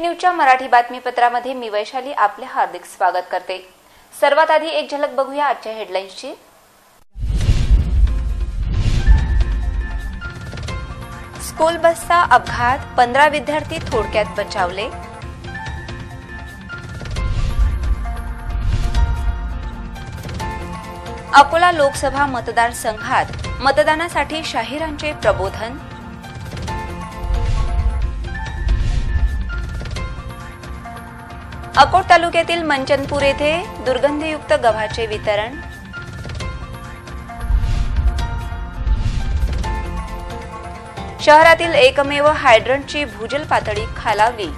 न्यूजच्या मराठी बातमीपत्रामध्ये मी वैशाली आपले हार्दिक स्वागत करते। सर्वात आधी एक झलक बघूया आजच्या हेडलाईन्सची। स्कूल बसचा अपघात, 15 विद्यार्थी थोडक्यात बचावले। अकोला लोकसभा मतदारसंघात मतदानासाठी शाहिरांचे प्रबोधन। अकोट तालुक्यातील मंचनपूर येथे दुर्गंधयुक्त गव्हाचे वितरण। शहरातील एकमेव हायड्रंटची भूजल पातळी खालावली।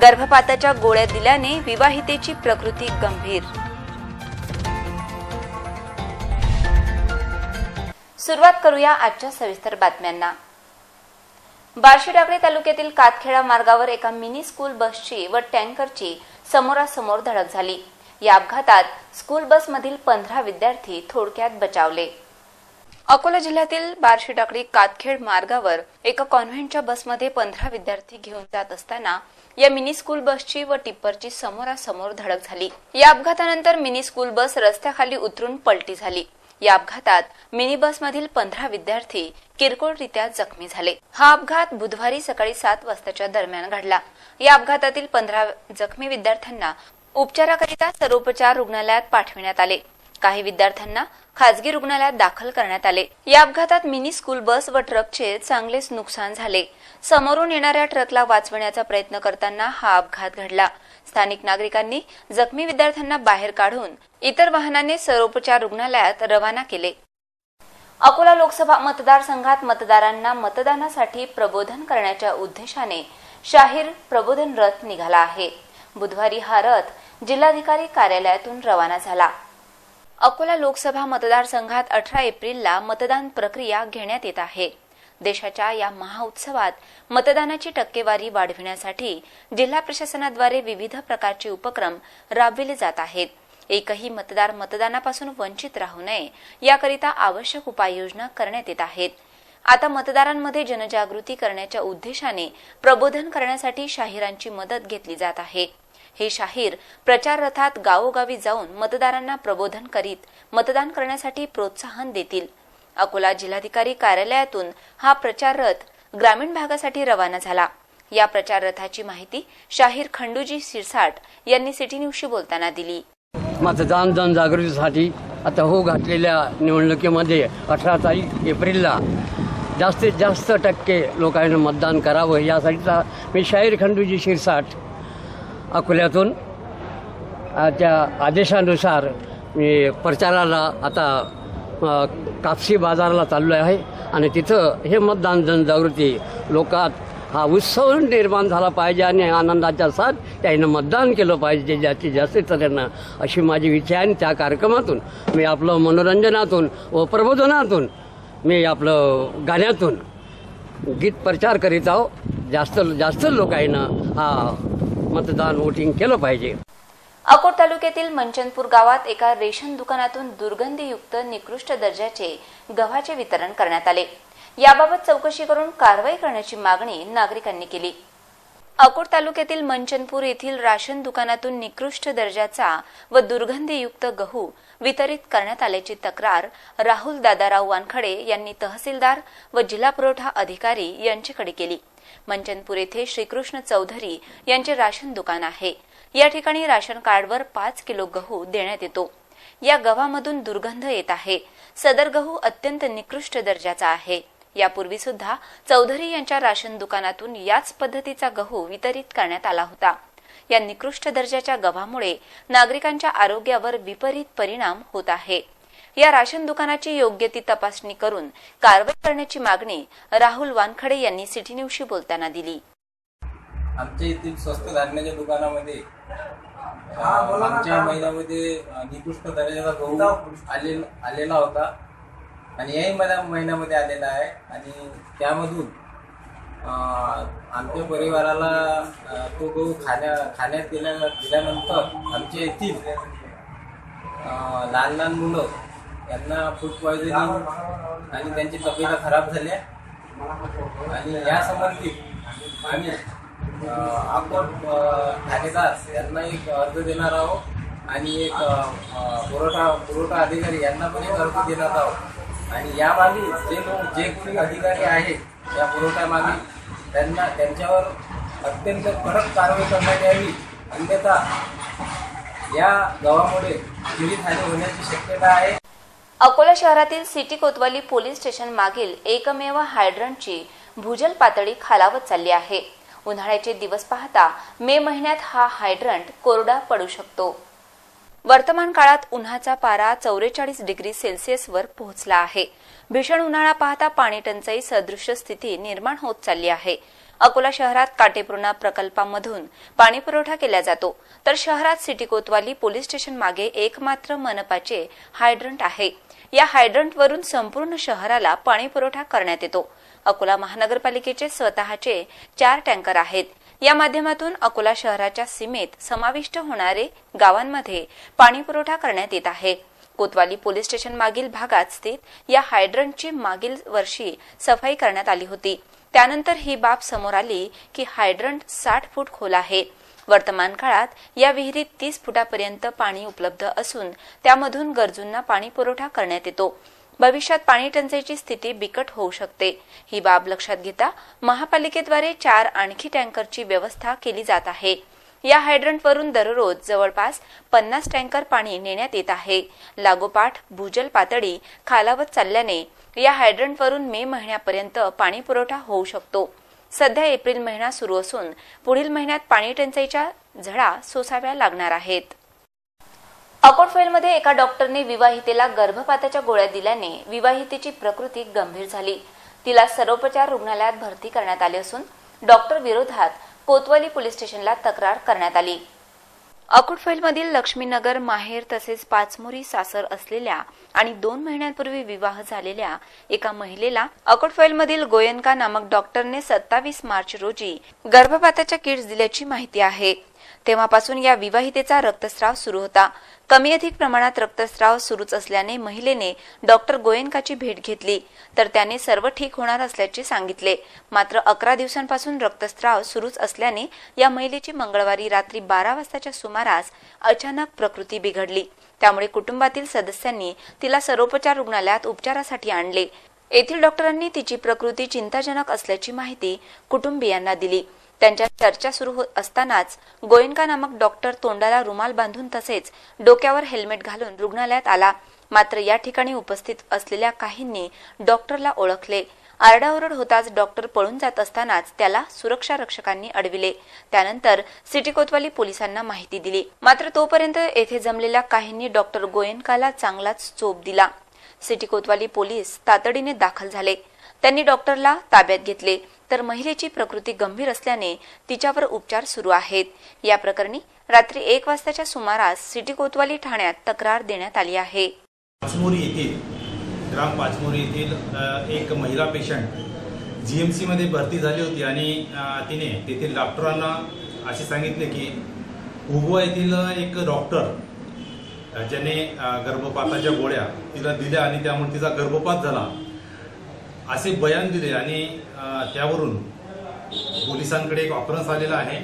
गर्भपाताच्या गोळ्या दिल्याने विवाहितेची प्रकृती गंभीर। सुरुवात करूया आजच्या सविस्तर बातम्यांना। बार्शीटाकळी तालुक्यातील कातखेडा मार्गावर एका मिनी स्कूल बसची व टँकरची समोरासमोर धडक झाली। या अपघातात स्कूल बसमधील 15 विद्यार्थी थोडक्यात बचावले। अकोला जिल्ह्यातील बार्शीटाकळी कातखेड मार्गावर एका कॉन्व्हेंटच्या बसमध्ये 15 विद्यार्थी घेऊन जात असताना या मिनी स्कूल बसची व टिप्परची समोरासमोर धडक झाली। या अपघातानंतर मिनी स्कूल बस रस्त्याखाली उतरून पलटी झाली। या अपघातात मिनी बसमधील 15 विद्यार्थी किरकोळरित्या जखमी झाले। हा अपघात बुधवारी सकाळी 7 वाजताच्या दरम्यान घडला। या अपघातातील 15 जखमी विद्यार्थ्यांना उपचाराकरिता सर्वोपचार रुग्णालयात पाठविण्यात आले। काही विद्यार्थ्यांना खासगी रुग्णालयात दाखल करण्यात आले। या अपघातात मिनी स्कूल बस व ट्रकचे चांगलेच नुकसान झाले। समोरून येणाऱ्या ट्रकला वाचवण्याचा प्रयत्न करताना हा अपघात घडला। स्थानिक नागरिकांनी जखमी विद्यार्थ्यांना बाहेर काढून इतर वाहनाने सर्वोपचार रुग्णालयात रवाना केले। अकोला लोकसभा मतदारसंघात मतदारांना मतदानासाठी प्रबोधन करण्याच्या उद्देशाने शाहीर प्रबोधन रथ निघाला आहे। बुधवारी हा रथ जिल्हाधिकारी कार्यालयातून रवाना झाला। अकोला लोकसभा मतदारसंघात 18 एप्रिलला मतदान प्रक्रिया घेण्यात येत आहे। देशाच्या या महाउत्सवात मतदानाची टक्केवारी वाढविण्यासाठी जिल्हा प्रशासनाद्वारे विविध प्रकारचे उपक्रम राबविले जात आहेत। एकही मतदार मतदानापासून वंचित राहू नये याकरिता आवश्यक उपाययोजना करण्यात येत आहेत। आता मतदारांमध्ये जनजागृती करण्याच्या उद्देशाने प्रबोधन करण्यासाठी शाहिरांची मदत घेतली जात आहे। हे शाहीर प्रचार रथात गावोगावी जाऊन मतदारांना प्रबोधन करीत मतदान करण्यासाठी प्रोत्साहन देतील। अकोला जिल्हाधिकारी कार्यालयातून हा प्रचार रथ ग्रामीण भागासाठी रवाना झाला। या प्रचार रथाची माहिती शाहीर खंडूजी सिरसाट यांनी सिटी न्यूजशी बोलताना दिली। मतदान जनजागृतीसाठी आता घातलेल्या निवडणुकीमध्ये 18 एप्रिलला जास्तीत जास्त टक्के लोकांनी मतदान करावं यासाठीचा मी शाहीर खंडूजी सिरसाट अकोल्यातून त्या आदेशानुसार मी प्रचाराला आता कापसी बाजाराला चाललो आहे आणि तिथं हे मतदान जनजागृती लोकात हा उत्सव निर्माण झाला पाहिजे आणि आनंदाच्या साथ त्यानं मतदान केलं पाहिजे जास्तीत जास्त तऱ्हेनं अशी माझी इच्छा आहे। आणि त्या कार्यक्रमातून मी आपलं मनोरंजनातून व प्रबोधनातून मी आपलं गाण्यातून गीत प्रचार करीत आहो। जास्त लोकांना हा मतदान वोटिंग केलं पाहिजे। अकोट तालुक्यातील मंचनपूर गावात एका रेशन दुकानातून दुर्गंधीयुक्त निकृष्ट दर्जाचे गव्हाचे वितरण करण्यात आले। याबाबत चौकशी करून कारवाई करण्याची मागणी नागरिकांनी केली। अकोट तालुक्यातील मंचनपूर येथील राशन दुकानातून निकृष्ट दर्जाचा व दुर्गंधीयुक्त गहू वितरित करण्यात आल्याची तक्रार राहुल दादाराव वानखडे यांनी तहसीलदार व जिल्हा पुरवठा अधिकारी यांच्याकडे केली। मंचनपूर येथे श्रीकृष्ण चौधरी यांचे राशन दुकान आहे। या ठिकाणी राशन कार्डवर 5 किलो गहू देण्यात येतो। या गव्हामधून दुर्गंध येत आहे। सदर गहू अत्यंत निकृष्ट दर्जाचा आहे। यापूर्वी सुद्धा चौधरी यांच्या राशन दुकानातून याच पद्धतीचा गहू वितरित करण्यात आला होता। या निकृष्ट दर्जाच्या गव्हामुळे नागरिकांच्या आरोग्यावर विपरीत परिणाम होत आहे। या राशन दुकानाची योग्य ती तपासणी करून कारवाई करण्याची मागणी राहुल वानखडे यांनी सिटी न्यूजशी बोलताना दिली। आमच्या येथील स्वस्त धान्याच्या दुकानामध्ये आमच्या महिन्यामध्ये निकृष्ट दर्जाचा गहू आलेला होता आणि याही महिन्यामध्ये आलेला आहे आणि त्यामधून आमच्या परिवाराला तो गहू खाण्यात दिल्यानंतर आमच्या येथील लहान लहान मुलं त्यांना फूड पॉयझनिंग आणि त्यांची तब्येत खराब झाल्या आणि या संबंधित आम्ही अकोट ठाणेदार यांना एक अर्ज देणार आहोत आणि एक पुरवठा अधिकारी यांना पण एक अर्ज देणार आहोत आणि यामागे जे कोणी अधिकारी आहेत या पुरवठ्यामागे त्यांच्यावर अत्यंत कडक कारवाई करण्यात यावी, अन्यथा या गावामुळे जीवितहानी होण्याची शक्यता आहे. अकोला शहरातील सिटी कोतवाली पोलीस स्टेशन मागील एकमेव हायड्रंटची भूजल पातळी खालावत चालली आहे. उन्हाळ्याचे दिवस पाहता मे महिन्यात हा हायड्रंट कोरडा पडू शकतो. वर्तमान काळात उन्हाचा पारा 44 डिग्री सेल्सिअसवर पोहोचला आहे. भीषण उन्हाळा पाहता पाणी टंचाई सदृश्य स्थिती निर्माण होत चालली आहे. अकोला शहरात काटेपूर्णा प्रकल्पामधून पाणी पुरवठा केला जातो, तर शहरात सिटी कोतवाली पोलीस स्टेशन मागे एकमात्र मनपाचे हायड्रंट आहे. या हायड्रंटवरून संपूर्ण शहराला पाणी पुरवठा करण्यात येतो. अकोला महानगरपालिकेचे स्वतःचे 4 टँकर आहेत. या माध्यमातून अकोला शहराच्या सीमेत समाविष्ट होणारे गावांमध्ये पाणी पुरवठा करण्यात येत आहे. कोतवाली पोलीस स्टेशन मागील भागात स्थित या हायड्रंटची मागील वर्षी सफाई करण्यात आली होती. त्यानंतर ही बाब समोर आली की हायड्रंट 60 फूट खोल आहे. वर्तमान काळात या विहिरीत 30 फुटापर्यंत पाणी उपलब्ध असून त्यामधून गरजूंना पाणी पुरवठा करण्यात येतो. भविष्यात पाणी टंचाईची स्थिती बिकट होऊ शकते. ही बाब लक्षात घेता महापालिकेद्वारे 4 आणखी टँकरची व्यवस्था केली जात आहे. या हायड्रंटवरून दररोज जवळपास 50 टँकर पाणी नेण्यात येत आहे. लागोपाठ भूजल पातळी खालावत चालल्याने या हायड्रंटवरून मे महिन्यापर्यंत पाणी पुरवठा होऊ शकतो. सध्या एप्रिल महिना सुरू असून पुढील महिन्यात पाणी टंचाईच्या झळा सोसाव्या लागणार आहेत. अकोटफैलमध्ये एका डॉक्टरने विवाहितेला गर्भपाताच्या गोळ्या दिल्याने विवाहितेची प्रकृती गंभीर झाली. तिला सर्वोपचार रुग्णालयात भरती करण्यात आले असून डॉक्टर विरोधात कोतवाली पोलीस स्टेशनला तक्रार करण्यात आली. अकोटफैलमधील लक्ष्मीनगर माहेर तसेच पाचमोरी सासर असलेल्या आणि 2 महिन्यांपूर्वी विवाह झालेल्या एका महिलेला अकोटफैलमधील गोयनका नामक डॉक्टरने 27 मार्च रोजी गर्भपाताच्या किट्स दिल्याची माहिती आहे. तेव्हापासून या विवाहितेचा रक्तस्राव सुरू होता. कमी अधिक प्रमाणात रक्तस्राव सुरूच असल्याने महिलेने डॉक्टर गोयनकाची भेट घेतली तर त्याने सर्व ठीक होणार असल्याचे सांगितले. मात्र 11 दिवसांपासून रक्तस्राव सुरूच असल्याने या महिलेची मंगळवारी रात्री 12 वाजताच्या सुमारास अचानक प्रकृती बिघडली. त्यामुळे कुटुंबातील सदस्यांनी तिला सर्वोपचार रुग्णालयात उपचारासाठी आणले. येथील डॉक्टरांनी तिची प्रकृती चिंताजनक असल्याची माहिती कुटुंबियांना दिली. त्यांच्या चर्चा सुरू असतानाच गोयनका नामक डॉक्टर तोंडाला रुमाल बांधून तसेच डोक्यावर हेल्मेट घालून रुग्णालयात आला. मात्र या ठिकाणी उपस्थित असलेल्या काहींनी डॉक्टरला ओळखले. आरडाओरड होताच डॉक्टर पळून जात असतानाच त्याला सुरक्षा रक्षकांनी अडविले. त्यानंतर सिटी कोतवाली पोलिसांना माहिती दिली. मात्र तोपर्यंत येथे जमलेल्या काहींनी डॉक्टर गोयनकाला चांगलाच चोप दिला. सिटी कोतवाली पोलीस तातडीने दाखल झाले. त्यांनी डॉक्टरला ताब्यात घेतले तर महिलेची प्रकृती गंभीर असल्याने तिच्यावर उपचार सुरू आहेत. या प्रकरणी रात्री 1 वाजताच्या सुमारास सिटी कोतवाली ठाण्यात तक्रार देण्यात आली आहे. पाचमोरी येथील ग्राम पाचमोरी येथील एक महिला पेशंट जीएमसी मध्ये भरती झाली होती आणि तिने तेथील डॉक्टरांना असे सांगितले की उगवा येथील एक डॉक्टर ज्याने गर्भपाताच्या गोळ्या तिला दिल्या आणि त्यामुळे तिचा गर्भपात झाला असे बयान दिले आणि त्यावरून पोलिसांकडे एक ऑफरन्स आलेला आहे.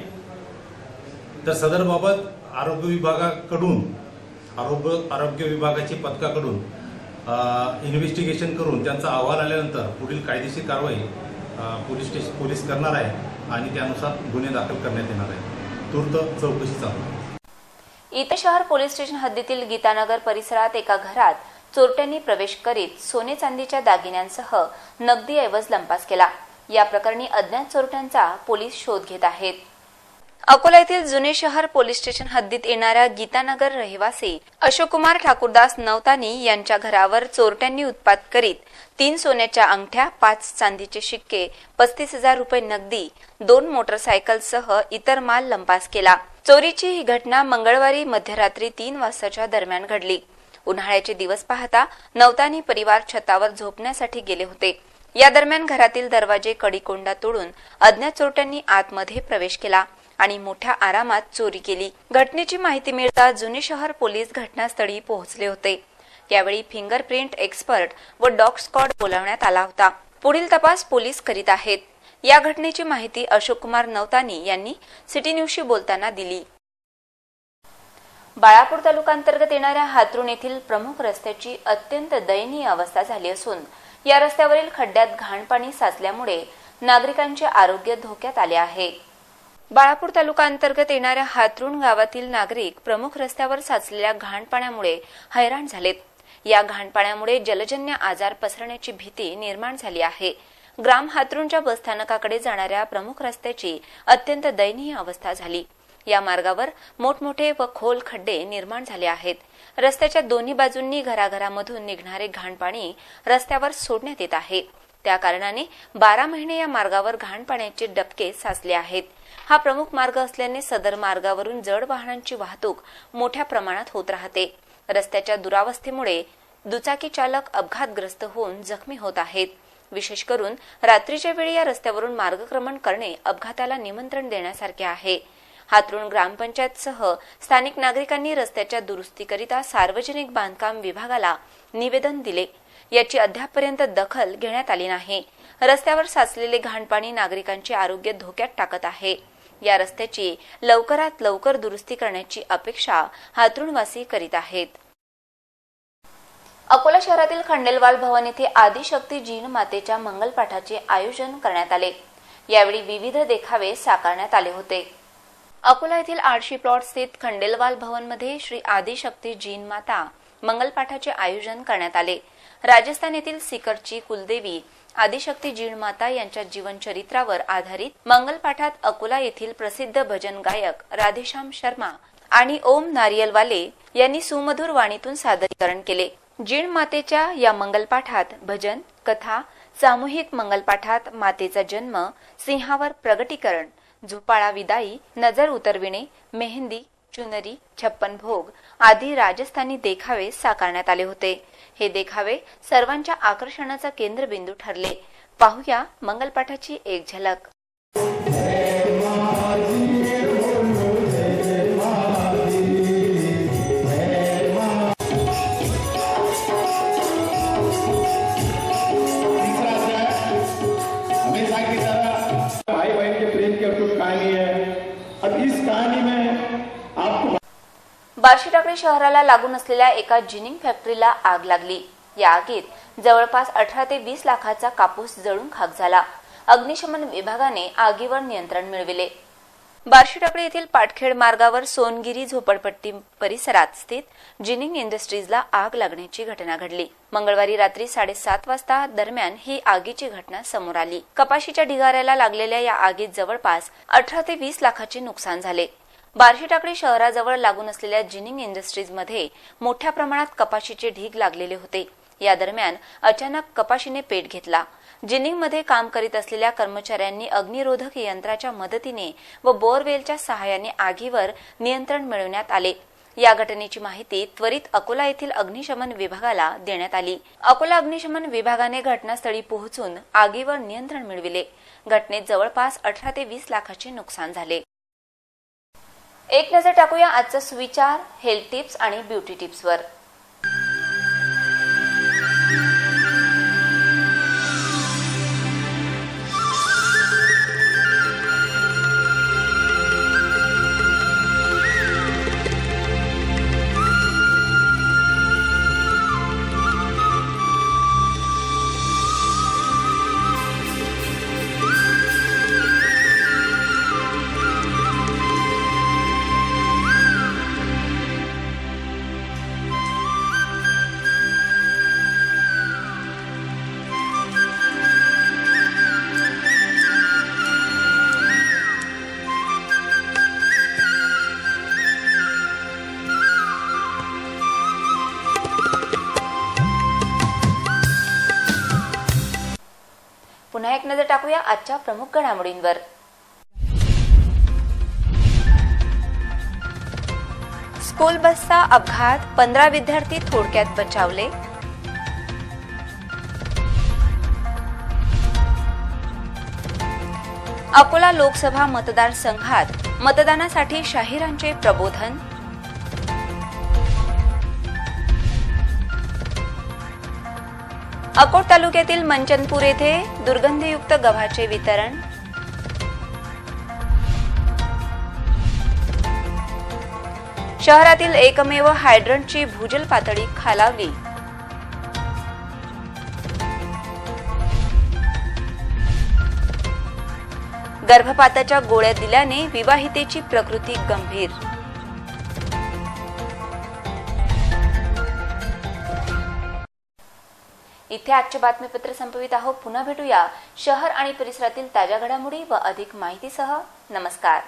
तर सदर बाबत आरोग्य विभागाची पथकाकडून इन्व्हेस्टिगेशन करून त्यांचा अहवाल आल्यानंतर पुढील कायदेशीर कारवाई पोलीस करणार आहे आणि त्यानुसार गुन्हे दाखल करण्यात येणार आहे. तूर्त चौकशी चालू आहे. इथे शहर पोलीस स्टेशन हद्दीतील गीतानगर परिसरात एका घरात चोरट्यांनी प्रवेश करीत सोने चांदीच्या दागिन्यांसह नगदी ऐवज लंपास केला. या प्रकरणी अज्ञात चोरट्यांचा पोलीस शोध घेत आहेत. अकोला येथील जुने शहर पोलीस स्टेशन हद्दीत येणाऱ्या गीतानगर रहिवासी अशोककुमार ठाकूरदास नवतानी यांच्या घरावर चोरट्यांनी उत्पात करीत 3 सोन्याच्या अंगठ्या, 5 चांदीचे शिक्के, 35,000 रुपये नगदी, 2 मोटरसायकलसह इतर माल लंपास केला. चोरीची ही घटना मंगळवारी मध्यरात्री 3 वाजताच्या दरम्यान घडली. उन्हाळ्याचे दिवस पाहता नवतानी परिवार छतावर झोपण्यासाठी गेले होते. या दरम्यान घरातील दरवाजे कडिकोंडा तोडून अज्ञात चोरट्यांनी आतमध्ये प्रवेश केला आणि मोठ्या आरामात चोरी केली. घटनेची माहिती मिळताच जुने शहर पोलीस घटनास्थळी पोहोचले होते. यावेळी फिंगरप्रिंट एक्सपर्ट व डॉग स्क्वॉड बोलावण्यात आला होता. पुढील तपास पोलीस करीत आहेत. या घटनेची माहिती अशोक कुमार नवतानी यांनी सिटी न्यूजशी बोलताना दिली. बाळापूर तालुक्याअंतर्गत येणाऱ्या हातरुण येथील प्रमुख रस्त्याची अत्यंत दयनीय अवस्था झाली असून या रस्त्यावरील खड्ड्यात घाण पाणी साचल्यामुळे नागरिकांचे आरोग्य धोक्यात आले आहे. बाळापूर तालुक्याअंतर्गत येणाऱ्या हातरुण गावातील नागरिक प्रमुख रस्त्यावर साचलेल्या घाण पाण्यामुळे हैराण झालेत. या घाण पाण्यामुळे जलजन्य आजार पसरण्याची भीती निर्माण झाली आहे. ग्राम हातरुणच्या बसस्थानकाकडे जाणाऱ्या प्रमुख रस्त्याची अत्यंत दयनीय अवस्था झाली. या मार्गावर मोठमोठे व खोल खड्डे निर्माण झाले आहेत. रस्त्याच्या दोन्ही बाजूंनी घराघरामधून निघणारे घाण पाणी रस्त्यावर सोडण्यात येत आहे. त्या कारणाने 12 महिने या मार्गावर घाण पाण्याचे डबके साचले आहेत. हा प्रमुख मार्ग असल्याने सदर मार्गावरून जड वाहनांची वाहतूक मोठ्या प्रमाणात होत राहते. रस्त्याच्या दुरावस्थेमुळे दुचाकी चालक अपघातग्रस्त होऊन जखमी होत आहेत. विशेष करून रात्रीच्या वेळी या रस्त्यावरून मार्गक्रमण करणे अपघाताला निमंत्रण देण्यासारखे आहे. हातरुण ग्रामपंचायतसह स्थानिक नागरिकांनी रस्त्याच्या दुरुस्तीकरिता सार्वजनिक बांधकाम विभागाला निवेदन दिले. याची अद्यापपर्यंत दखल घेण्यात आली नाही. रस्त्यावर साचलेले घाणपाणी नागरिकांचे आरोग्य धोक्यात टाकत आहे. या रस्त्याची लवकरात लवकर दुरुस्ती करण्याची अपेक्षा हातरुणवासी करीत आहेत. अकोला शहरातील खंडेलवाल भवन येथे आदिशक्ती जिन मातेच्या मंगलपाठाचे आयोजन करण्यात आले. यावेळी विविध देखावे साकारण्यात आले होते. अकोला येथील आळशी प्लॉट स्थित खंडेलवाल भवनमध्ये श्री आदिशक्ती जिन माता मंगलपाठाचे आयोजन करण्यात आले. राजस्थान येथील सिकरची कुलदेवी आदिशक्ती जिन माता यांच्या जीवनचरित्रावर आधारित मंगलपाठात अकोला येथील प्रसिद्ध भजन गायक राधेश्याम शर्मा आणि ओम नारियलवाले यांनी सुमधुर वाणीतून सादरीकरण केले. जिन मातेच्या या मंगलपाठात भजन, कथा, सामूहिक मंगलपाठात मातेचा जन्म, सिंहावर प्रगटीकरण, झोपाळा विदाई, नजर उतरविणे, मेहंदी, चुनरी, 56 भोग आदी राजस्थानी देखावे साकारण्यात आले होते. हे देखावे सर्वांच्या आकर्षणाचा केंद्रबिंदू ठरले. पाहूया मंगलपाठाची एक झलक. बार्शी टाकळी शहराला लागून असलेल्या एका जिनिंग फॅक्टरीला आग लागली. या आगीत जवळपास 18 ते 20 लाखाचा कापूस जळून खाक झाला. अग्निशमन विभागाने आगीवर नियंत्रण मिळविले. बार्शी टाकळी येथील पाटखेड मार्गावर सोनगिरी झोपडपट्टी परिसरात स्थित जिनिंग इंडस्ट्रीजला आग लागण्याची घटना घडली. मंगळवारी रात्री 7:30 वाजता दरम्यान ही आगीची घटना समोर आली. कपाशीच्या ढिगाऱ्याला लागलेल्या या आगीत जवळपास 18 ते 20 लाखाचे नुकसान झाले. बार्शी टाकळी शहराजवळ लागून असलेल्या जिनिंग इंडस्ट्रीजमध्ये मोठ्या प्रमाणात कपाशीचे ढीग लागलेले होते. या दरम्यान अचानक कपाशीने पेट घेतला. जिनिंगमध्ये काम करीत असलेल्या कर्मचाऱ्यांनी अग्निरोधक यंत्राच्या मदतीने व बोअरवेलच्या सहाय्याने आगीवर नियंत्रण मिळवण्यात आले. या घटनेची माहिती त्वरित अकोला येथील अग्निशमन विभागाला देण्यात आली. अकोला अग्निशमन विभागाने घटनास्थळी पोहोचून आगीवर नियंत्रण मिळविले. घटनेत जवळपास 18 ते 20 लाखाचे नुकसान झाले. एक नजर टाकूया आजचा सुविचार, हेल्थ टिप्स आणि ब्युटी टिप्सवर. पुन्हा एक नजर टाकूया आजच्या प्रमुख घडामोडींवर. स्कूल बसचा अपघात, 15 विद्यार्थी थोडक्यात बचावले. अकोला लोकसभा मतदारसंघात मतदानासाठी शाहिरांचे प्रबोधन. अकोट तालुक्यातील मंचनपूर येथे दुर्गंधयुक्त गव्हाचे वितरण. शहरातील एकमेव हायड्रंटची भूजल पातळी खालावली. गर्भपाताच्या गोळ्या दिल्याने विवाहितेची प्रकृती गंभीर. इथे आजचे बातमीपत्र संपवित आहोत. पुन्हा भेटूया शहर आणि परिसरातील ताज्या घडामोडी व अधिक माहितीसह. नमस्कार.